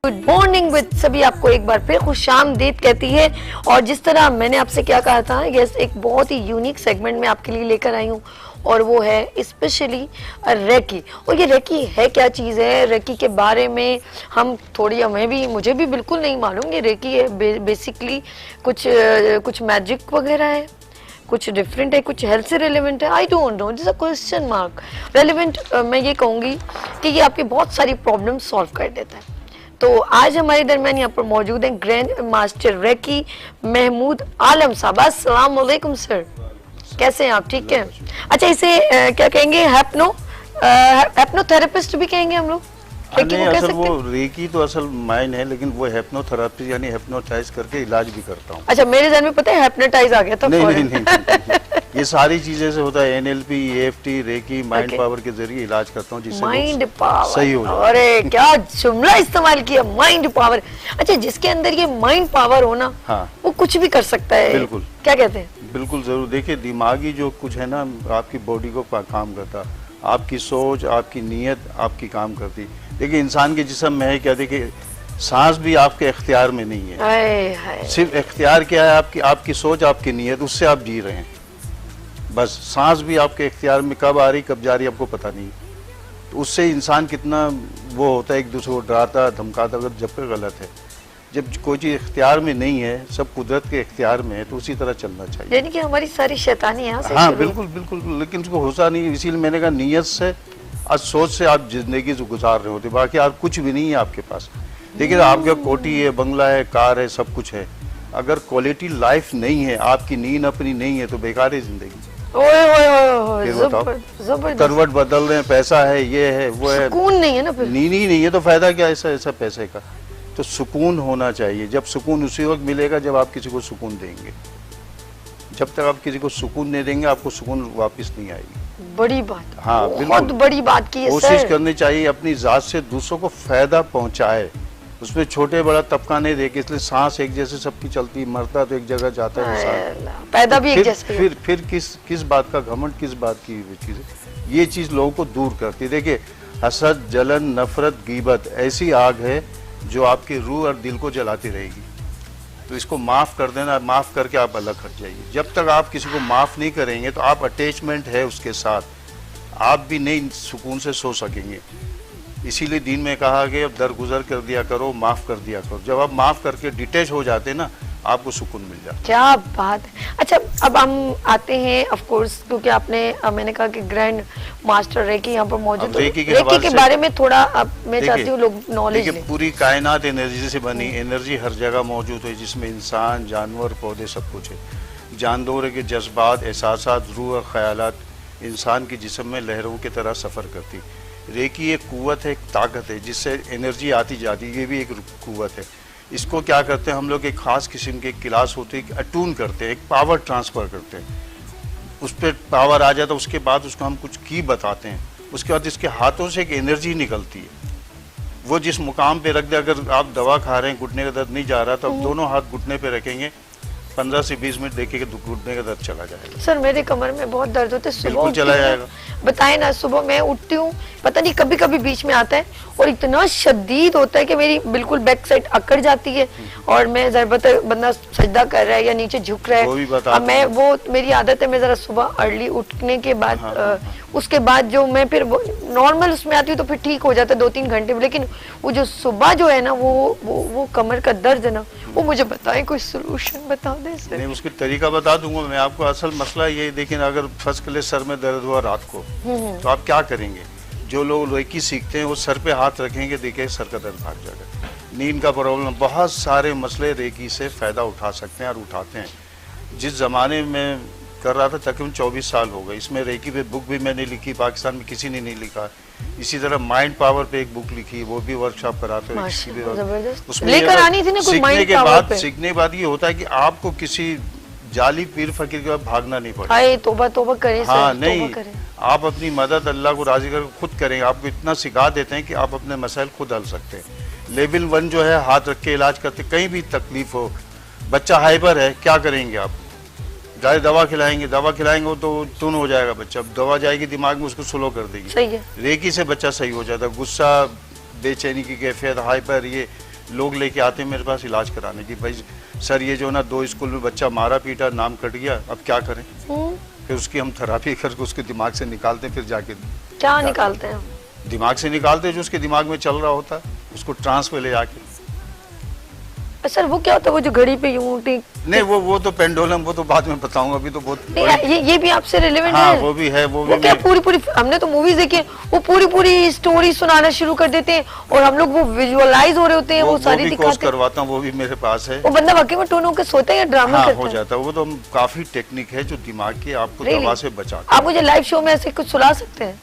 Good morning with सभी आपको एक बार फिर खुशामदीद कहती है। और जिस तरह मैंने आपसे क्या कहा था, यस, एक बहुत ही यूनिक सेगमेंट में आपके लिए लेकर आई हूँ और वो है स्पेशली रेकी। और ये रेकी है क्या चीज़ है, रेकी के बारे में हम थोड़ी, मुझे भी बिल्कुल नहीं मालूम। ये रेकी है बेसिकली कुछ मैजिक वगैरह है, कुछ डिफरेंट है, कुछ हेल्थ से रिलेवेंट है। I don't know, this a question mark. Relevant मैं ये कहूँगी कि ये आपकी बहुत सारी प्रॉब्लम सॉल्व कर देता है। तो आज हमारे दरमियान यहाँ पर मौजूद हैं grand master recce Mahmood Alam साहब। अस्सलाम वालेकुम सर, कैसे हैं आप? ठीक है। अच्छा, इसे क्या कहेंगे, हेप्नोथेरेपिस्ट भी कहेंगे हम लोग? नहीं, असल वो रेकी तो असल माइन है, लेकिन वो हेप्नोथेरेपी यानी हेप्नोटाइज करके इलाज भी करता हूँ। अच्छा, मेरे ज़हन में पता है हेप्नोटाइज आ गया था। नहीं, ये सारी चीजें से होता है। NLP, EFT, reiki, mind power के जरिए इलाज करता हूँ जिससे माइंड पावर सही हो जाए। अरे क्या जुमला इस्तेमाल किया, माइंड पावर। अच्छा, जिसके अंदर ये माइंड पावर हो ना, हाँ, वो कुछ भी कर सकता है। बिल्कुल, क्या कहते हैं? बिल्कुल जरूर। देखिए, दिमागी जो कुछ है ना, आपकी बॉडी को काम करता, आपकी सोच, आपकी नीयत आपकी काम करती। देखिए, इंसान के जिस्म में है क्या, देखिए सांस भी आपके इख्तियार में नहीं है। हाय। सिर्फ इख्तियार क्या है, आपकी सोच, आपकी नीयत, उससे आप जी रहे हैं। बस सांस भी आपके इख्तियार में कब आ रही कब जा रही आपको पता नहीं। तो उससे इंसान कितना वो होता है, एक दूसरे को डराता धमकाता, अगर जब पे गलत है। जब कोई चीज़ इख्तियार में नहीं है, सब कुदरत के इख्तियार में है, तो उसी तरह चलना चाहिए। यानी कि हमारी सारी शैतानी यहाँ से हाँ, बिल्कुल बिल्कुल, लेकिन उसको होता नहीं। इसीलिए मैंने कहा नीयत से और सोच से आप जिंदगी जो गुजार रहे होते, बाकी आप कुछ भी नहीं है आपके पास। देखिए, आपके कोठी है, बंगला है, कार है, सब कुछ है, अगर क्वालिटी लाइफ नहीं है, आपकी नींद अपनी नहीं है, तो बेकार है जिंदगी। करवट बदल रहे हैं, पैसा है, ये है, वो है, सुकून नहीं है ना, फिर नींद ही नहीं है, तो फायदा क्या ऐसा पैसे का। तो सुकून होना चाहिए। जब सुकून उसी वक्त मिलेगा जब आप किसी को सुकून देंगे। जब तक आप किसी को सुकून नहीं देंगे, आपको सुकून वापस नहीं आएगी। बड़ी बात। हाँ, बहुत बड़ी बात की है। कोशिश करनी चाहिए अपनी जात से दूसरों को फायदा पहुंचाए, उसमें छोटे बड़ा तबका नहीं देखे। इसलिए सांस एक जैसे सबकी चलती है, मरता तो एक जगह जाता है, पैदा भी एक जैसे। फिर किस बात का घमंड, किस बात की चीज है। ये चीज लोगों को दूर करती है। देखिए, हसद, जलन, नफरत, गीबत ऐसी आग है जो आपकी रूह और दिल को जलाती रहेगी। तो इसको माफ कर देना, माफ करके आप अलग हट जाइए। जब तक आप किसी को माफ नहीं करेंगे, तो आप अटैचमेंट है उसके साथ, आप भी नहीं सुकून से सो सकेंगे। इसीलिए दीन में कहा कि अब दरगुजर कर दिया करो, माफ कर दिया करो। जब आप माफ करके डिटैच हो जाते हैं ना, आपको सुकून मिल जाता है। क्या बात है। अच्छा, अब हम आते हैं, ऑफ कोर्स, क्योंकि मैंने कहा कि ग्रैंड मास्टर रेकी यहाँ पर मौजूद है। रेकी के बारे में थोड़ा अब मैं चाहती हूँ लोग नॉलेज लें। पूरी कायनात एनर्जी से बनी, एनर्जी हर जगह मौजूद है, जिसमें इंसान, जानवर, पौधे सब कुछ है। जानदारों के जज्बात, एहसासात, रूह और ख्यालात इंसान के जिस्म में लहरों की तरह सफ़र करती। रेकी एक कुव्वत है, एक ताकत है, जिससे एनर्जी आती जाती है। ये भी एक कुव्वत है। इसको क्या करते हैं हम लोग, एक खास किस्म के क्लास होती है, अटून करते हैं, एक पावर ट्रांसफ़र करते हैं। उस पर पावर आ जाता है, उसके बाद उसको हम कुछ की बताते हैं। उसके बाद इसके हाथों से एक एनर्जी निकलती है, वो जिस मुकाम पे रख दे। अगर आप दवा खा रहे हैं, घुटने का दर्द नहीं जा रहा, तो आप दोनों हाथ घुटने पे रखेंगे, 15 से 20 मिनट देखेंगे तो घुटने का दर्द चला जाएगा। सर, मेरे कमर में बहुत दर्द होता है, बिल्कुल चला जाएगा। बताए ना, सुबह मैं उठती हूँ, पता नहीं कभी कभी बीच में आता है और इतना शदीद होता है कि मेरी बिल्कुल बैक साइड अकड़ जाती है और मैं जरबत बंदा सजदा कर रहा है या नीचे झुक रहा है। मैं वो मेरी आदत है, मैं जरा सुबह अर्ली उठने के बाद उसके बाद जो मैं फिर नॉर्मल उसमें आती हूँ तो फिर ठीक हो जाता है 2-3 घंटे में। लेकिन वो जो सुबह जो है ना, वो कमर का दर्द है ना, वो मुझे बताएं, कोई सोल्यूशन बता दें सर। नहीं, उसकी तरीका बता दूंगा मैं आपको। असल मसला ये, लेकिन अगर फर्स्ट क्लास सर में दर्द हुआ रात को, तो आप क्या करेंगे? जो लोग रेकी सीखते हैं वो सर पे हाथ रखेंगे, देखिए सर का दर्द भाग जाएगा। नींद का प्रॉब्लम, बहुत सारे मसले रेकी से फ़ायदा उठा सकते हैं और उठाते हैं। जिस ज़माने में कर रहा था, तकरीबन 24 साल हो गए। इसमें रेकी पे बुक भी मैंने लिखी, पाकिस्तान में किसी ने नहीं लिखा। इसी तरह माइंड पावर पे एक बुक लिखी, वो भी वर्कशॉप कराते हैं। उसमें लेकर आनी थी ना कोई माइंड पावर पे। सीखने के बाद ये होता है कि आपको किसी जाली पीर फकीर के बाद भागना नहीं पड़ेगा। हाय तौबा तौबा करें। हाँ, नहीं, आप अपनी मदद अल्लाह को राजी करके खुद करेंगे। आपको इतना सिखा देते हैं कि आप अपने मसाइल खुद हल सकते हैं। लेवल 1 जो है, हाथ रख के इलाज करते, कहीं भी तकलीफ हो। बच्चा हाइपर है, क्या करेंगे आप? जाए दवा खिलाएंगे तो टून हो जाएगा बच्चा। दवा जाएगी दिमाग में, उसको स्लो कर देगी। सही है। रेकी से बच्चा सही हो जाता है। गुस्सा, बेचैनी की कैफियत, हाइपर, ये लोग लेके आते हैं मेरे पास इलाज कराने की, भाई सर ये जो ना 2 स्कूल में बच्चा मारा पीटा, नाम कट गया, अब क्या करें। फिर उसकी हम थेरापी करके उसके दिमाग से निकालते हैं, फिर जाके क्या निकालते हैं? दिमाग से निकालते हैं जो उसके दिमाग में चल रहा होता है, उसको ट्रांस पे ले जाके। सर वो क्या होता है, वो जो घड़ी पे यूं टिक? नहीं वो तो पेंडुलम, वो तो बाद में बताऊंगा, अभी तो बहुत ये भी आपसे रिलेवेंट हाँ, है? वो भी है। वो क्या पूरी हमने तो मूवीज देखी है, वो पूरी स्टोरी सुनाना शुरू कर देते हैं और हम लोग वो विजुअलाइज हो रहे होते हैं, वो सारी दिखाते करवाता हूँ, वो भी मेरे पास है। वो बंदा वाकई में टोन होकर सोता है या ड्रामा करता है? हो जाता है वो तो। काफी टेक्निक है जो दिमाग की आपको दवा से बचाता है। आप मुझे लाइव शो में ऐसे कुछ सुला सकते हैं?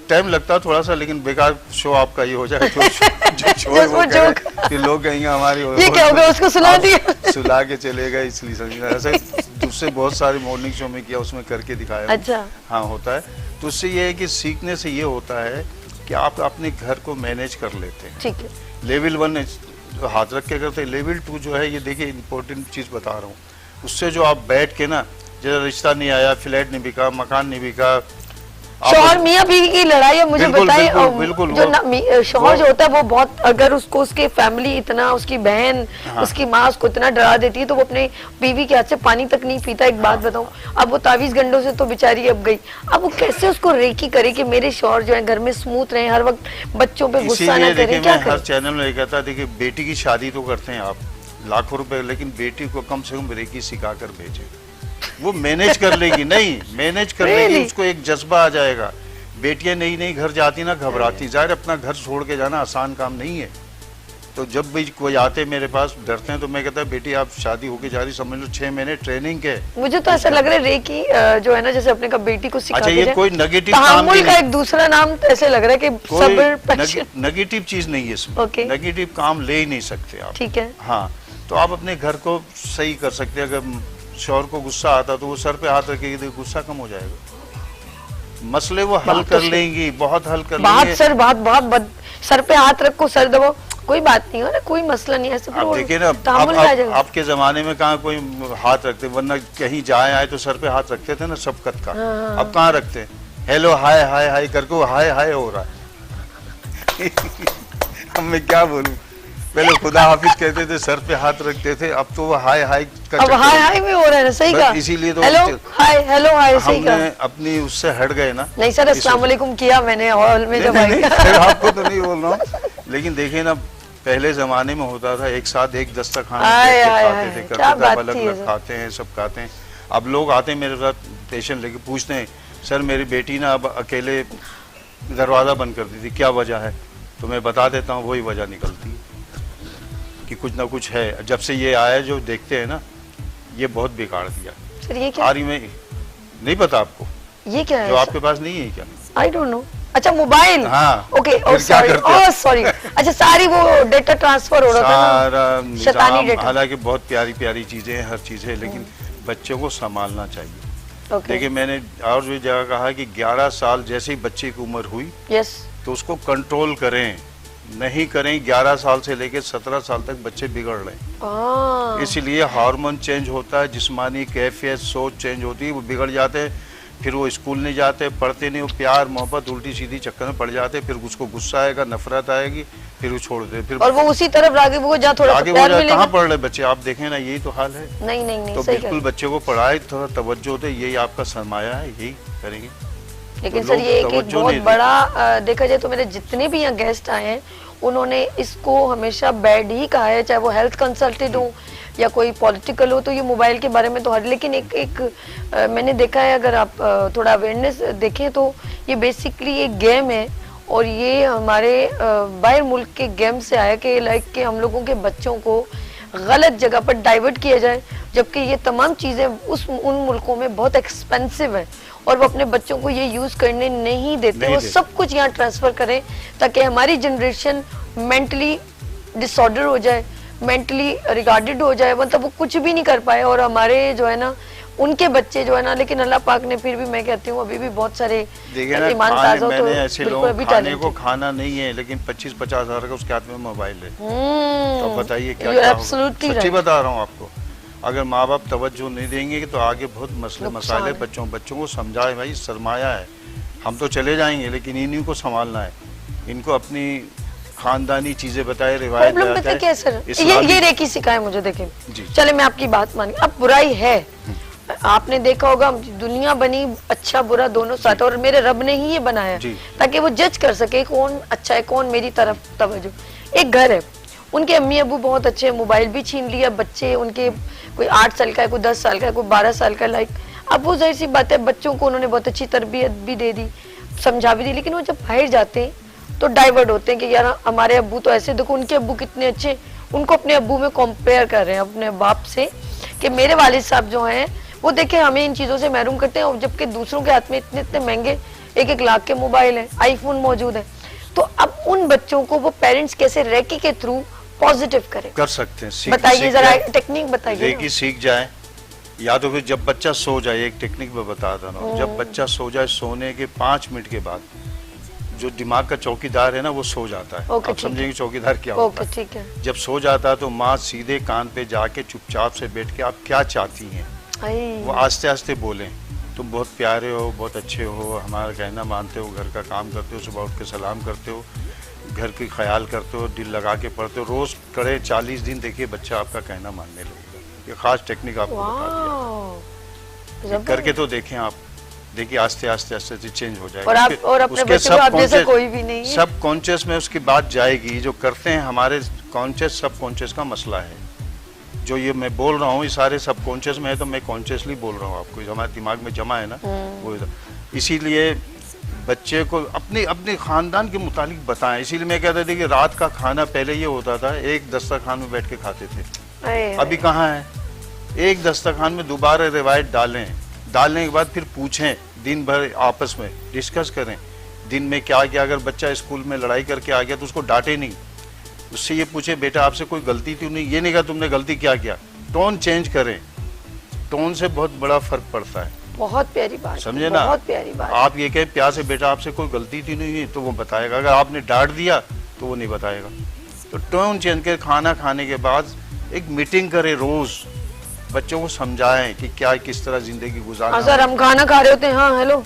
टाइम लगता है थोड़ा सा, लेकिन बेकार शो आपका ये हो जाए फिर लोग कहेंगे हमारी ये क्या होगा, उसको सुला दिया सुला के चलेगा, इसलिए समझना। ऐसे दूसरे बहुत सारे मॉर्निंग शो में किया, उसमें करके दिखाया। अच्छा हाँ होता है। तो उससे ये है कि सीखने से ये होता है कि आप अपने घर को मैनेज कर लेते हैं। ठीक है। लेवल 1 हाथ रख के करते हैं, लेवल 2 जो है, ये देखिए इंपॉर्टेंट चीज बता रहा हूँ, उससे जो आप बैठ के ना, जैसे रिश्ता नहीं आया, फ्लैट नहीं बिका, मकान नहीं बिका, शौहर मियाँ बीवी की लड़ाई है, मुझे बताइए। जो शौहर जो होता है वो बहुत, अगर उसको उसके फैमिली इतना, उसकी बहन उसकी माँ उसको इतना डरा देती है तो वो अपने बीवी के हाथ से पानी तक नहीं पीता। एक बात बताऊं, अब वो तावीज गंडों से तो बेचारी अब गई, अब वो कैसे उसको रेकी करे कि मेरे शौहर जो है घर में स्मूथ रहे, हर वक्त बच्चों पे गुस्सा ना करे? क्या हर चैनल में कहता है, देखिए बेटी की शादी तो करते हैं आप लाखों रुपए, लेकिन बेटी को कम से कम रेकी सिखा कर भेजे, वो मैनेज कर लेगी। नहीं मैनेज कर लेगी, उसको एक जज्बा आ जाएगा। बेटियां नई घर जाती ना घबराती, जाहिर अपना घर छोड़ के जाना आसान काम नहीं है। तो जब भी कोई आते मेरे पास डरते हैं तो मैं कहता बेटी आप शादी होके जा रही, समझ लो 6 महीने ट्रेनिंग के। मुझे तो ऐसा लग रहा है रेकी जो है ना, जैसे अपने का बेटी को सिखाते हैं। अच्छा ये कोई नेगेटिव काम नहीं, का एक दूसरा नाम ऐसे लग रहा है कि सब्र, नेगेटिव चीज नहीं है इसमें। नेगेटिव काम ले ही नहीं सकते आप। ठीक है। हाँ, तो आप अपने घर को सही कर सकते हैं। अगर शौहर को गुस्सा आता तो वो सर पे हाथ रखेगी तो गुस्सा कम हो जाएगा, मसले वो हल कर लेंगी, बहुत हल कर लेंगे। सर बहुत सर पे हाथ रखो, सर दबाओ, कोई बात नहीं है ना, कोई मसला नहीं है। आप देखिए ना, आपके जमाने में कहाँ कोई हाथ रखते, वरना कहीं जाए आए तो सर पे हाथ रखते थे ना सबकत का। अब कहाँ रखते? हेलो हाय हाय हाय करके हाय हाय हो रहा है अब मैं क्या बोलूं, पहले खुदा हाफिज कहते थे, सर पे हाथ रखते थे, अब तो वो हाय हाय का, अब हाय हाय में हो रहा है ना। सही कहा, इसीलिए तो हेलो हाय सही कहा। हमने अपनी उससे हट गए ना। नहीं सर, अस्सलाम वालेकुम किया मैंने हॉल में जब आई। आपको तो नहीं बोल रहा हूँ, लेकिन देखिए ना पहले जमाने में होता था एक साथ एक दस्तरखान खाते थे, करते थे, अलग अलग खाते हैं, सब खाते हैं। अब लोग आते हैं मेरे साथ पेशेंट लेके, पूछते हैं सर मेरी बेटी ना अब अकेले दरवाजा बंद कर दी थी, क्या वजह है? तो मैं बता देता हूँ, वही वजह निकलती है कि कुछ ना कुछ है। जब से ये आया जो देखते हैं ना, ये बहुत बिगाड़ दिया। सर ये क्या? में नहीं पता आपको ये क्या है जो आपके पास नहीं है क्या? I don't know. अच्छा मोबाइल। हाँ ओके, सॉरी अच्छा, सारी वो डेटा ट्रांसफर हो रहा था, शैतानी डेटा। हालांकि बहुत प्यारी प्यारी चीजें हैं, हर चीज है, लेकिन बच्चों को संभालना चाहिए। देखिए मैंने और भी जगह कहा कि 11 साल जैसे ही बच्चे की उम्र हुई तो उसको कंट्रोल करें, नहीं करें 11 साल से लेकर 17 साल तक बच्चे बिगड़ रहे। इसलिए हार्मोन चेंज होता है, जिस्मानी कैफियत सोच चेंज होती है, वो बिगड़ जाते हैं, फिर वो स्कूल नहीं जाते, पढ़ते नहीं, वो प्यार मोहब्बत उल्टी सीधी चक्कर में पड़ जाते, फिर उसको गुस्सा आएगा, नफरत आएगी, फिर वो छोड़ दे, फिर और वो उसी तरफ आगे वो जा थोड़ा आगे वो जाए। कहाँ पढ़ रहे बच्चे, आप देखें ना, यही तो हाल है। नहीं तो बिल्कुल बच्चे को पढ़ाए, थोड़ा तवज्जो दे, यही आपका सरमाया है, यही करेंगे। लेकिन सर ये एक बहुत बड़ा देखा जाए तो मेरे जितने भी यहाँ गेस्ट आए हैं उन्होंने इसको हमेशा बैड ही कहा है, चाहे वो हेल्थ कंसल्टेंट हो या कोई पॉलिटिकल हो, तो ये मोबाइल के बारे में तो हर, लेकिन एक मैंने देखा है, अगर आप थोड़ा अवेयरनेस देखें तो ये बेसिकली एक गेम है और ये हमारे बाहर मुल्क के गेम से आया कि लाइक कि हम लोगों के बच्चों को गलत जगह पर डाइवर्ट किया जाए, जबकि ये तमाम चीज़ें उन मुल्कों में बहुत एक्सपेंसिव है और वो अपने बच्चों को ये यूज करने नहीं देते, वो सब कुछ यहाँ ट्रांसफर करें ताकि हमारी जनरेशन मेंटली डिसऑर्डर हो जाए, मेंटली रिगार्डेड हो जाए, मतलब वो कुछ भी नहीं कर पाए और हमारे जो है ना उनके बच्चे जो है ना, लेकिन अल्लाह पाक ने फिर भी, मैं कहती हूँ अभी भी बहुत सारे ईमान ताज़ा तो ऐसे लोग खाने को खाना नहीं है लेकिन 25-50 हज़ार का उसके हाथ में मोबाइल है, तो बताइए क्या होगा? सच्ची बता रहा हूँ आपको, अगर माँ बाप तवज्जो नहीं देंगे तो आगे बहुत मसले मसाले बच्चों को समझाए, भाई सरमाया है, हम तो चले जाएंगे लेकिन इन्हीं को संभालना है, इनको अपनी खानदानी चीजें बताए, रिवायत प्रॉब्लम पता है क्या सर, ये रेकी सिखाए मुझे, देखें चले मैं आपकी बात मानी, अब बुराई है, आपने देखा होगा दुनिया बनी अच्छा बुरा दोनों साथ, और मेरे रब ने ही ये बनाया ताकि वो जज कर सके कौन अच्छा है कौन मेरी तरफ तवज्जो। एक घर है, उनके अम्मी अबू बहुत अच्छे, मोबाइल भी छीन लिया, बच्चे उनके कोई 8 साल का है, कोई 10 साल का है, कोई 12 साल का, लाइक अब वो जाहिर सी बात है बच्चों को उन्होंने बहुत अच्छी तरबियत भी दे दी, समझा भी दी, लेकिन वो जब बाहर जाते हैं तो डाइवर्ट होते हैं कि यार हमारे अब्बू तो ऐसे, देखो उनके अब्बू कितने अच्छे, उनको अपने अब्बू में कंपेयर कर रहे हैं अपने बाप से कि मेरे वालिद साहब जो हैं वो देखे हमें इन चीजों से महरूम करते हैं, और जबकि दूसरों के हाथ में इतने इतने महंगे 1-1 लाख के मोबाइल है, आईफोन मौजूद है। तो अब उन बच्चों को वो पेरेंट्स कैसे रेकी के थ्रू पॉजिटिव करें, कर सकते हैं, बताइए जरा टेक्निक बताइए। रेकी सीख जाए, या तो फिर जब बच्चा सो जाए, एक टेक्निक मैं बता रहा हूँ, जब बच्चा सो जाए, सोने के 5 मिनट के बाद जो दिमाग का चौकीदार है ना वो सो जाता है। आप समझेंगे चौकीदार क्या होता है। ठीक है। जब सो जाता है तो माँ सीधे कान पे जाके चुपचाप से बैठ के आप क्या चाहती हैं वो आस्ते आस्ते बोलें, तुम बहुत प्यारे हो, बहुत अच्छे हो, हमारा कहना मानते हो, घर का काम करते हो, सुबह उठ के सलाम करते हो, घर की ख्याल करते हो, दिल लगा के पढ़ते हो, रोज करे 40 दिन, देखिए बच्चा आपका कहना मानने लगेगा। ये खास टेक्निक आपको बता दिया, करके तो देखें आप, देखिए आस्ते आस्ते आस्ते चेंज हो जाएगा। और अपने बच्चे को आप जैसा कोई भी नहीं है, सब कॉन्शियस में उसकी बात जाएगी। जो करते हैं हमारे कॉन्शियस सब कॉन्शियस का मसला है। जो ये मैं बोल रहा हूँ ये सारे सब कॉन्शियस में है, तो मैं कॉन्शियसली बोल रहा हूँ आपको, जो हमारे दिमाग में जमा है ना वो। इसीलिए बच्चे को अपने अपने खानदान के मुतालिक बताएं। इसीलिए मैं कहता था कि रात का खाना पहले ये होता था एक दस्तरखान में बैठ के खाते थे, अभी कहाँ है। एक दस्तरखान में दोबारा रिवायत डालें, डालने के बाद फिर पूछें, दिन भर आपस में डिस्कस करें दिन में क्या किया। अगर बच्चा स्कूल में लड़ाई करके आ गया तो उसको डांटे नहीं, उससे ये पूछे बेटा आपसे कोई गलती थी नहीं, ये नहीं कहा तुमने गलती क्या किया। टोन चेंज करें, टोन से बहुत बड़ा फर्क पड़ता है। बहुत प्यारी बात, समझे ना, बहुत प्यारी बात। आप ये कहे प्यार से बेटा आपसे कोई गलती थी नहीं तो वो बताएगा, अगर आपने डांट दिया तो वो नहीं बताएगा। तो टोन चेंज कर खाना खाने के बाद एक मीटिंग करें, रोज बच्चों को समझाएं कि क्या किस तरह जिंदगी गुजारना। सर हम खाना खा रहे होते हैं, हाँ हेलो,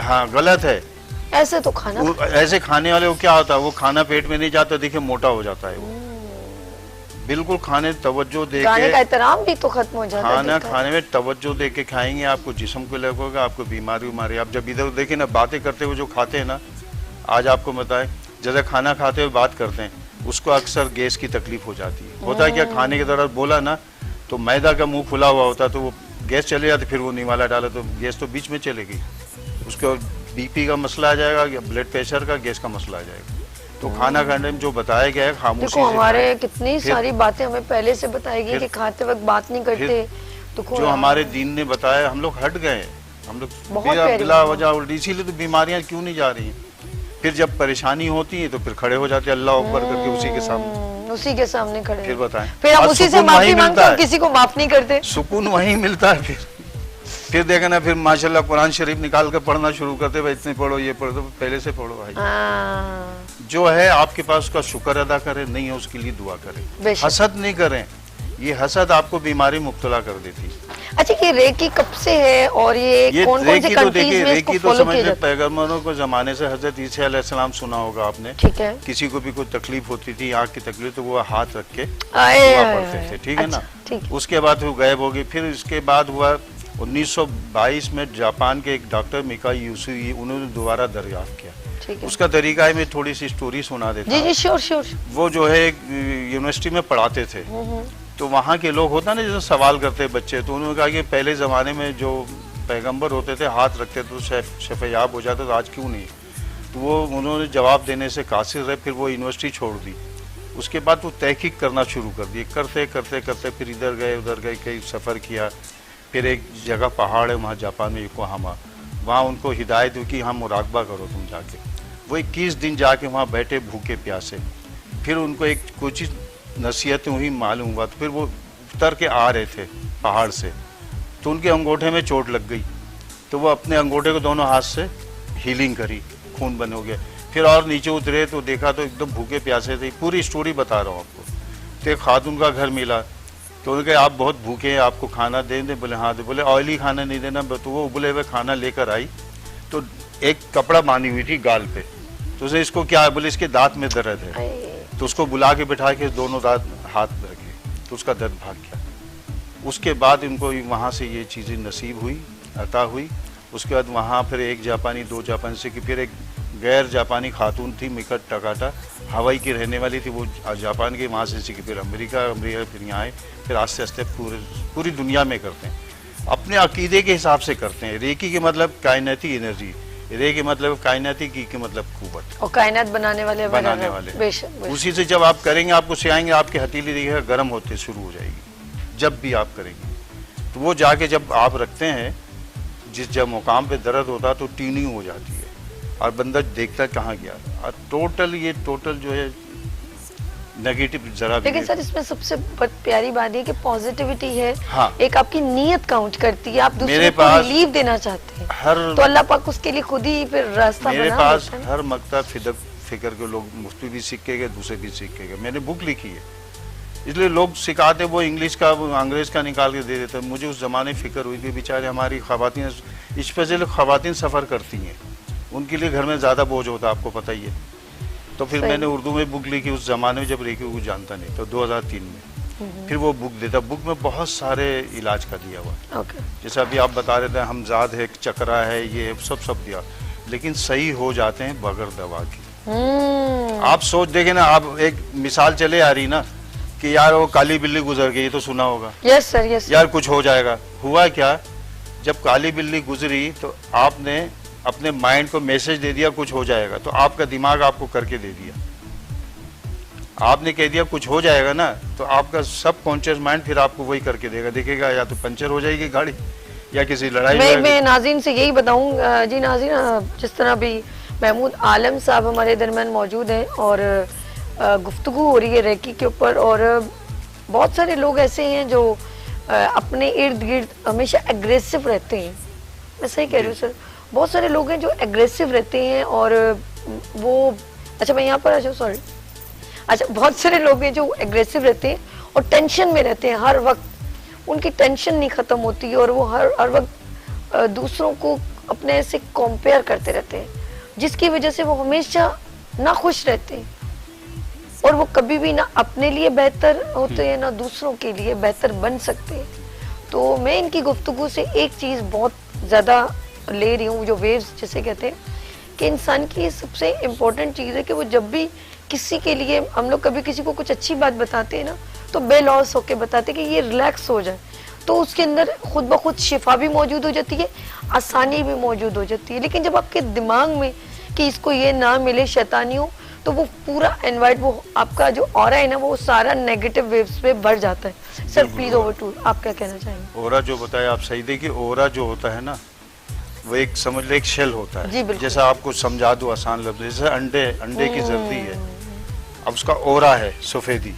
हाँ गलत है ऐसे तो खाना, ऐसे खाने वाले को क्या होता है, वो खाना पेट में नहीं जाता, देखिए मोटा हो जाता है वो। बिल्कुल खाने तवज्जो दे के, का एहतराम भी तो खत्म हो जाता है। खाना खाने में तवज्जो दे के खाएंगे, आपको जिस्म को लगेगा, आपको बीमारी उमारी। आप जब इधर देखिए ना, बातें करते हुए जो खाते हैं ना, आज आपको बताएं जैसे खाना खाते हुए बात करते हैं उसको अक्सर गैस की तकलीफ हो जाती है। होता है क्या, खाने के दौरान बोला ना तो मैदा का मुंह खुला हुआ होता है तो वो गैस चले जाती, फिर वो निवाला डाले तो गैस तो बीच में चलेगी, उसको बीपी का मसला आ जाएगा, ब्लड प्रेशर का, गैस का मसला आ जाएगा। तो खाना खाने में जो बताया गया है खामोशी से, हमारे कितनी सारी बातें हमें पहले से बताई गई कि खाते वक्त बात नहीं करते, तो जो हमारे दीन ने बताया हम लोग हट गए, हम लोग बिला वजह उल्टी। इसीलिए तो बीमारियां क्यों नहीं जा रही हैं। फिर जब परेशानी होती है तो फिर खड़े हो जाते हैं अल्लाह अकबर करके उसी के सामने खड़े। फिर बताएं, फिर हम उसी से माफी मांगते हैं, किसी को माफ नहीं करते, सुकून वहीं मिलता है। फिर देखा ना, फिर माशाल्लाह कुरान शरीफ निकाल कर पढ़ना शुरू करते, भाई इतने पढ़ो, ये पढ़ो, तो पहले से पढ़ो भाई। जो है आपके पास उसका शुक्र अदा करें, नहीं है उसके लिए दुआ करें, हसद नहीं करें। ये हसद आपको बीमारी मुब्तला कर देती है। अच्छा, ये रेकी कब से है और ये कौन कौन से कंट्रीज में इसको फॉलो किया जाता है? पैगंबरों को जमाने से हजरत ईसा अलैहिस्सलाम सुना होगा आपने, ठीक है। किसी को भी कोई तकलीफ होती थी, आँख की तकलीफ, तो वो हाथ रख के दुआ पढ़ते थे, ठीक है ना। उसके बाद वो गायब हो गई। फिर इसके बाद हुआ 1922 में जापान के एक डॉक्टर मिकाई यूसुई, उन्होंने दोबारा दरियाफ्त किया। उसका तरीका है, मैं थोड़ी सी स्टोरी सुना देता हूँ। श्योर। वो जो है यूनिवर्सिटी में पढ़ाते थे, तो वहाँ के लोग होता ना जैसे सवाल करते बच्चे, तो उन्होंने कहा कि पहले ज़माने में जो पैगंबर होते थे हाथ रखते तो शफयाब हो जाते, तो आज क्यों नहीं। तो वो उन्होंने जवाब देने से कासिर रहे, फिर वो यूनिवर्सिटी छोड़ दी। उसके बाद वो तहकीक करना शुरू कर दिए, करते करते करते फिर इधर गए उधर गए, कई सफ़र किया। फिर एक जगह पहाड़ है वहाँ जापान में, योकोहामा, वहाँ उनको हिदायत हुई कि हाँ मुराकबा करो तुम जाके। वो 21 दिन जाके वहाँ बैठे भूखे प्यासे। फिर उनको एक कुछ नसीहतें हुई, मालूम हुआ, तो फिर वो उतर के आ रहे थे पहाड़ से, तो उनके अंगूठे में चोट लग गई, तो वो अपने अंगूठे को दोनों हाथ से हीलिंग करी, खून बंद हो गया। फिर और नीचे उतरे तो देखा तो एकदम भूखे प्यासे थे। पूरी स्टोरी बता रहा हूँ आपको। तो एक खातून का घर मिला, तो उन्होंने कहा आप बहुत भूखे हैं, आपको खाना दे दें? बोले हाँ। तो बोले ऑयली खाना नहीं देना। तो वो उबले हुए खाना लेकर आई, तो एक कपड़ा बांधी हुई थी गाल पे, तो उसे इसको क्या है, बोले इसके दांत में दर्द है। तो उसको बुला के बिठा के दोनों हाथ रखे, तो उसका दर्द भाग गया। उसके बाद इनको वहाँ से ये चीज़ें नसीब हुई, अता हुई। उसके बाद वहाँ फिर एक जापानी, 2 जापानी से कि फिर एक गैर जापानी खातून थी, मिकट टकाटा, हवाई की रहने वाली थी, वो जापान के, वहाँ से सीखी, फिर अमेरिका फिर यहाँ आए, फिर आस्ते आस्ते पूरी दुनिया में करते हैं, अपने अकीदे के हिसाब से करते हैं। रेकी के मतलब कायनाती एनर्जी, रे के मतलब कायनाती, की के मतलब कुव्वत, और कायनात बनाने वाले बेशक। उसी से जब आप करेंगे, आपको सिखाएंगे, आपकी हथेली देखिएगा गर्म होते शुरू हो जाएगी जब भी आप करेंगे। तो वो जाके जब आप रखते हैं, जब मुकाम पे दर्द होता है तो ट्यूनिंग हो जाती है और बंदा देखता है कहाँ गया। और टोटल जो है नेगेटिव जरा भी। लेकिन सर इसमें सबसे प्यारी बात है कि पॉजिटिविटी है। हाँ। एक आपकी नीयत काउंट करती है, आप दूसरे को रिलीफ देना चाहते हैं, तो अल्लाह पाक उसके लिए खुद ही फिर रास्ता बना देता है। मेरे पास हर मकतब फिक्र के लोग मुफ्ती भी सीख के गए, दूसरे भी सीख के गए। मैंने बुक लिखी है, इसलिए लोग सिखाते, वो इंग्लिश का, वो अंग्रेज का निकाल के दे देते। मुझे उस जमाने फिक्र हुई थी, बेचारे हमारी खवातीन, स्पेशली खवातीन सफ़र करती हैं, उनके लिए घर में ज़्यादा बोझ होता है, आपको पता ही है। तो फिर मैंने उर्दू में बुक लिखी उस जमाने में, जब रेकी को जानता नहीं, तो 2003 में फिर वो बुक देता। बुक में बहुत सारे इलाज का दिया हुआ, जैसे अभी आप बता रहे थे, हमजाद है, चक्रा है, ये सब दिया, लेकिन सही हो जाते हैं बगैर दवा की। आप सोच देखें ना, आप एक मिसाल चले आ रही ना कि यार वो काली बिल्ली गुजर गई, तो सुना होगा। Yes sir, yes. यार कुछ हो जाएगा। हुआ क्या, जब काली बिल्ली गुजरी तो आपने अपने माइंड को मैसेज दे दिया कुछ हो जाएगा, तो आपका दिमाग आपको करके दे दिया। आपने कह दिया कुछ हो जाएगा ना, तो आपका सब कॉन्शियस माइंड फिर आपको वही करके देगा, देखेगा या तो पंचर हो जाएगी गाड़ी या किसी लड़ाई। मैं नाज़रीन से यही बताऊं जी, नाज़रीन जिस तरह भी महमूद आलम साहब हमारे दरमियान मौजूद हैं और गुफ्तगू हो रही है रेकी के ऊपर, और बहुत सारे लोग ऐसे हैं जो अपने इर्द गिर्द हमेशा एग्रेसिव रहते हैं। मैं सही कह रही हूँ सर? बहुत सारे लोग हैं जो एग्रेसिव रहते हैं और वो, अच्छा मैं यहाँ पर आ जाऊँ, सॉरी, अच्छा बहुत सारे लोग हैं जो एग्रेसिव रहते हैं और टेंशन में रहते हैं हर वक्त, उनकी टेंशन नहीं ख़त्म होती है और वो हर वक्त दूसरों को अपने से कंपेयर करते रहते हैं, जिसकी वजह से वो हमेशा ना खुश रहते हैं और वो कभी भी ना अपने लिए बेहतर होते हैं ना दूसरों के लिए बेहतर बन सकते हैं। तो मैं इनकी गुफ्तगू से एक चीज़ बहुत ज़्यादा ले रही हूँ, जो वेव्स जिसे कहते हैं, कि इंसान की सबसे इम्पोर्टेंट चीज़ है कि वो जब भी किसी के लिए, हम लोग कभी किसी को कुछ अच्छी बात बताते हैं ना, तो बेलौस होके बताते हैं कि ये रिलैक्स हो जाए, तो उसके अंदर खुद ब खुद शिफा भी मौजूद हो जाती है, आसानी भी मौजूद हो जाती है। लेकिन जब आपके दिमाग में कि इसको ये ना मिले, शैतानी हो, तो वो पूरा एनवायरमेंट, वो आपका जो ऑरा है ना, वो सारा नेगेटिव वेव्स पे भर जाता है। सर प्लीज ओवर टू, आप क्या कहना चाहेंगे? ओरा जो बताया आप सही, देखिए ओरा जो होता है ना, वो एक समझ ले एक शेल होता है, जैसा आपको समझा दो आसान लफ्ज, जैसे अंडे की जर्दी है, अब उसका ओरा है सफेदी,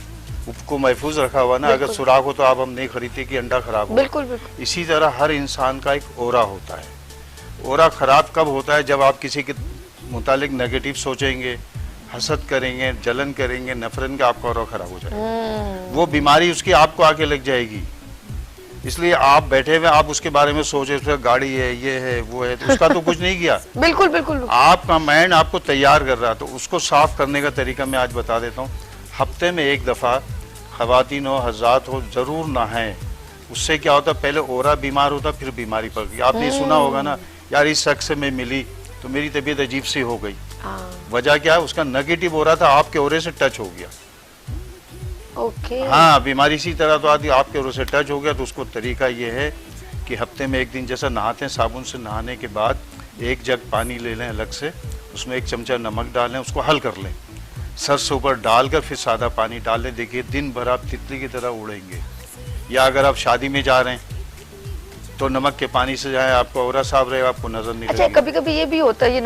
उसको महफूज रखा हुआ ना, अगर सुराख हो तो आप हम नहीं खरीदते कि अंडा खराब हो। बिल्कुल। इसी तरह हर इंसान का एक ओरा होता है। ओरा खराब कब होता है? जब आप किसी के मुतालिक नेगेटिव सोचेंगे, हसद करेंगे, जलन करेंगे, नफरत का, आपका ओरा खराब हो जाएगा, वो बीमारी उसकी आपको आके लग जाएगी। इसलिए आप बैठे हुए आप उसके बारे में सोचे, उसका गाड़ी है, ये है, वो है, तो उसका तो कुछ नहीं किया। बिल्कुल। आपका माइंड आपको तैयार कर रहा, तो उसको साफ करने का तरीका मैं आज बता देता हूँ। हफ्ते में एक दफ़ा ख़वातीन हो, हज़रात हो, ज़रूर नहाएं। उससे क्या होता, पहले ओरा बीमार होता, फिर बीमारी पड़ गई। आपने सुना होगा ना, यार इस शख्स से मैं मिली तो मेरी तबीयत अजीब सी हो गई। वजह क्या है? उसका नेगेटिव ओरा था, आपके ओरे से टच हो गया। हाँ, बीमारी इसी तरह तो आती, आपके ओरे से टच हो गया। तो उसको तरीका ये है कि हफ्ते में एक दिन, जैसा नहाते हैं, साबुन से नहाने के बाद एक जग पानी ले लें अलग से, उसमें 1 चमचा नमक डालें, उसको हल कर लें, सर से ऊपर डालकर फिर सादा पानी डाल लें। देखिए दिन भर आप तितली की तरह उड़ेंगे। या अगर आप शादी में जा रहे हैं तो नमक के पानी से जाए, आपका ओरा साफ रहेगा, आपको नजर नहीं लगेगी। अच्छा, कभी कभी ये भी होता है, ये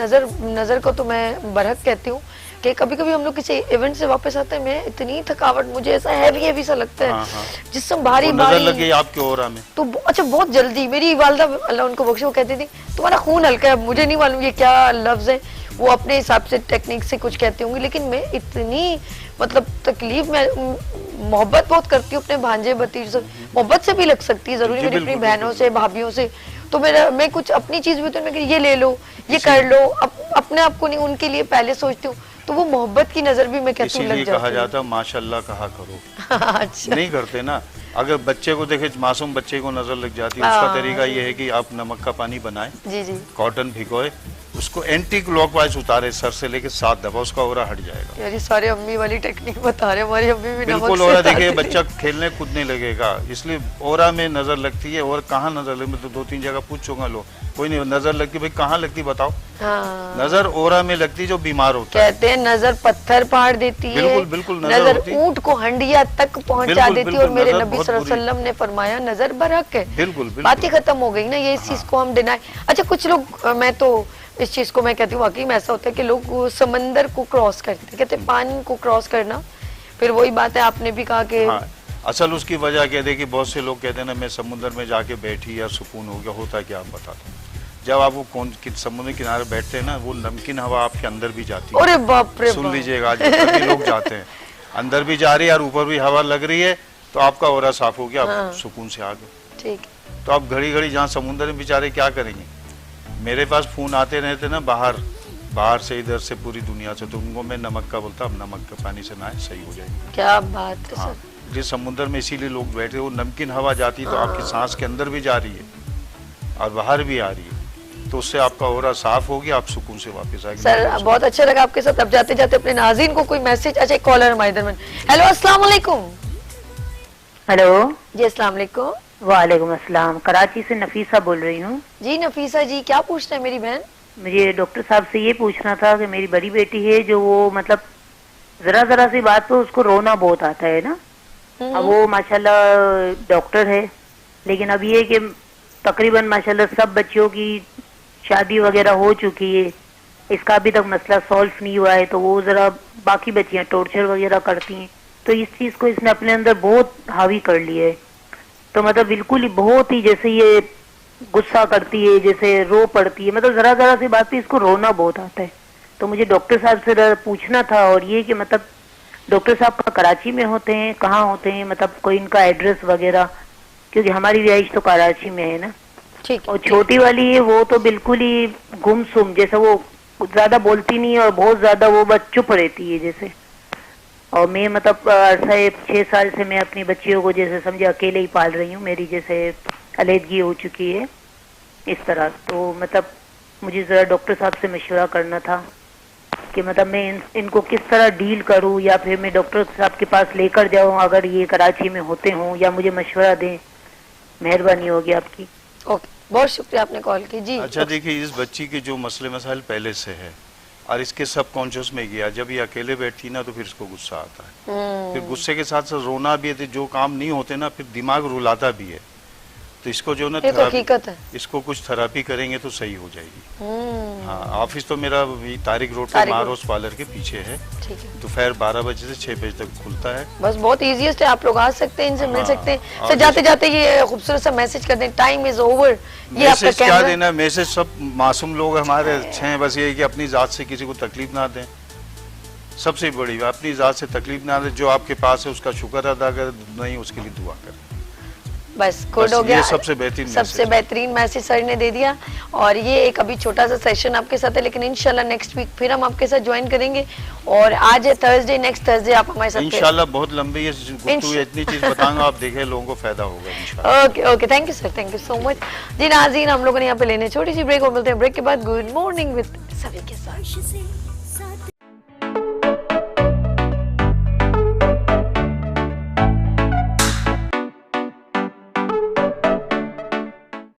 नजर को तो मैं बरहक कहती हूँ कि कभी कभी हम लोग किसी इवेंट से वापस आते हैं, मैं इतनी थकावट, मुझे ऐसा हैवी सा लगता है, जिस्म भारी नजर लगे आपके ओरा में, तो अच्छा बहुत जल्दी। मेरी वालदा अल्लाह उनको बख्शे, वो कहती थी तुम्हारा खून हल्का है, मुझे नहीं मालूम ये क्या लफ्ज है, वो अपने हिसाब से टेक्निक से कुछ कहती होंगी, लेकिन मैं इतनी मतलब तकलीफ में, मोहब्बत बहुत करती हूँ अपने भांजे भतीजे से, मोहब्बत से भी लग सकती है, जरूरी मेरी अपनी बहनों से, भाभीियों से, तो मैं कुछ अपनी चीज भी तो मैं ये ले लो, ये कर लो, अपने आप को नहीं, उनके लिए पहले सोचती हूँ। तो वो मोहब्बत की नजर भी मैं कहती हूँ इसीलिए लग जाती कहा है। जाता माशाल्लाह कहा करो। अच्छा नहीं करते ना। अगर बच्चे को देखे, मासूम बच्चे को नजर लग जाती है, हाँ, उसका तरीका ये है कि आप नमक का पानी बनाएं, जी जी। कॉटन भिगोए, उसको एंटी क्लॉकवाइज उतारे सर से लेके 7 दफा, उसका ओरा हट जाएगा। यार ये सारे अम्मी वाली टेक्निक बता रहे हैं, हमारी अम्मी भी नमक बिल्कुल। से ओरा देखिए, उतारती बच्चा खेलने कूदने लगेगा, इसलिए ओरा में नजर लगती है। और कहाँ नजर लगती, मैं तो 2-3 जगह पूछूंगा, लो कोई नहीं नजर लगती, भाई कहाँ लगती बताओ। हाँ। नजर ओरा में लगती जो बीमार होता है। कहते हैं नजर पत्थर फाड़ देती है, बिल्कुल, बिल्कुल, नजर नजर होती। ऊंट को हंडिया तक पहुंचा बिल्कुल, देती है। बिल्कुल, और मेरे नजर नबी बहुत सल्लल्लाहु अलैहि बुरी। वसल्लम ने फरमाया नजर बरहक है। बिल्कुल, बिल्कुल। बात ही खत्म हो गई ना, ये इस चीज को हम डिनाई। अच्छा कुछ लोग, मैं तो इस चीज को मैं कहती हूँ वाकई में ऐसा होता है कि लोग वो समंदर को क्रॉस करते हैं, कहते हैं पानी को क्रॉस करना। फिर वही बात है, आपने भी कहा कि हाँ, असल उसकी वजह क्या है, देखिए बहुत से लोग कहते हैं ना मैं समुद्र में जाके बैठी या सुकून हो गया, होता है क्या आप बताते हैं। जब आप वो समुद्र किनारे बैठते हैं ना, वो नमकीन हवा आपके अंदर भी जाती है। अरे बाप रे सुन बाप। लीजिएगा, आज सभी लोग जाते हैं, अंदर भी जा रही है और ऊपर भी हवा लग रही है, तो आपका ओरा साफ हो गया, हाँ। आप सुकून से आ गए। ठीक। तो आप घड़ी घड़ी जहाँ समुद्र में बेचारे क्या करेंगे। मेरे पास फोन आते रहते ना बाहर से, इधर से, पूरी दुनिया से, तो उनको मैं नमक का बोलता, अब नमक के पानी से नहाए सही हो जाएगी। क्या बात है हाँ, सर। जिस समुद्र में इसीलिए लोग बैठे, वो नमकीन हवा जाती है तो आपकी सांस के अंदर भी जा रही है और बाहर भी आ रही है, तो उससे आपका ओरा साफ हो गया, आप सुकून से वापस आएंगे। सर बहुत अच्छा लगा आपके साथ। अब जाते जाते अपने नाज़रीन को कोई मैसेज। अच्छा एक कॉलर हमारे इधर में। हेलो अस्सलाम वालेकुम। हेलो। जी अस्सलाम वालेकुम। वालेकुम अस्सलाम। कराची से नफीसा बोल रही हूँ। जी नफीसा जी, क्या पूछना है मेरी बहन? मुझे डॉक्टर साहब से ये पूछना था कि मेरी बड़ी बेटी है जो वो मतलब जरा जरा सी बात पे उसको रोना बहुत आता है ना। अब वो माशाल्लाह डॉक्टर है, लेकिन अब ये कि तकरीबन माशाल्लाह सब बच्चों की शादी वगैरह हो चुकी है, इसका अभी तक मसला सॉल्व नहीं हुआ है, तो वो जरा बाकी बच्चियां टॉर्चर वगैरह करती हैं, तो इस चीज को इसने अपने अंदर बहुत हावी कर लिया है। तो मतलब बिल्कुल ही बहुत ही जैसे ये गुस्सा करती है, जैसे रो पड़ती है, मतलब जरा जरा सी बात पे इसको रोना बहुत आता है। तो मुझे डॉक्टर साहब से पूछना था, और ये कि मतलब डॉक्टर साहब का कराची में होते हैं, कहाँ होते हैं, मतलब कोई इनका एड्रेस वगैरह, क्योंकि हमारी रिहाइश तो कराची में है ना। ठीक। और छोटी वाली है वो तो बिल्कुल ही गुमसुम, जैसे वो ज्यादा बोलती नहीं है और बहुत ज्यादा वो बस चुप रहती है जैसे। और मैं मतलब अरसा 6 साल से मैं अपनी बच्चियों को जैसे समझे अकेले ही पाल रही हूँ, मेरी जैसे अलहदगी हो चुकी है इस तरह। तो मतलब मुझे जरा डॉक्टर साहब से मशवरा करना था कि मतलब मैं इनको किस तरह डील करूं, या फिर मैं डॉक्टर साहब के पास लेकर जाऊं अगर ये कराची में होते हों, या मुझे मशवरा दें, मेहरबानी होगी आपकी। ओके, बहुत शुक्रिया आपने कॉल की। जी अच्छा देखिए, इस बच्ची के जो मसले मसाइल पहले से है और इसके सब कॉन्शियस में गया, जब ये अकेले बैठती ना तो फिर इसको गुस्सा आता है, फिर गुस्से के साथ साथ रोना भी है, जो काम नहीं होते ना फिर दिमाग रुलाता भी है। तो इसको जो ना हकीकत है, इसको कुछ थेरेपी करेंगे तो सही हो जाएगी। हाँ, ऑफिस तो मेरा तारिक रोड पे मारोस पार्लर के पीछे है, दोपहर 12 बजे से 6 बजे तक खुलता है। बस बहुत इजीएस्ट है, आप लोग आ सकते हैं, इनसे मिल सकते हैं। सर जाते जाते ये खूबसूरत सा मैसेज कर दें, टाइम इज ओवर। ये आपका क्या देना मैसेज, सब मासूम लोग हमारे अच्छे हैं, बस ये है कि अपनी जात से किसी को तकलीफ ना दें, सबसे बड़ी बात अपनी जात से तकलीफ ना दें। जो आपके पास है उसका शुक्र अदा कर, नहीं उसके लिए दुआ करें, बस गुड हो गया। सबसे बेहतरीन मैसेज सर ने दे दिया। और ये एक अभी छोटा सा सेशन आपके साथ है, लेकिन इंशाल्लाह नेक्स्ट वीक फिर हम आपके साथ ज्वाइन करेंगे। और आज है थर्सडे, नेक्स्ट थर्सडे आप हमारे साथ इंशाल्लाह। बहुत लंबी है इतनी चीज बताऊंगा, आप देखें लोगों को फायदा होगा इंशाल्लाह। Okay okay, thank you sir, thank you so much. जी नाज़रीन, हम लोगों ने यहाँ पे लेने छोटी सी ब्रेक, और मिलते हैं ब्रेक के बाद गुड मॉर्निंग विद सभी के साथ।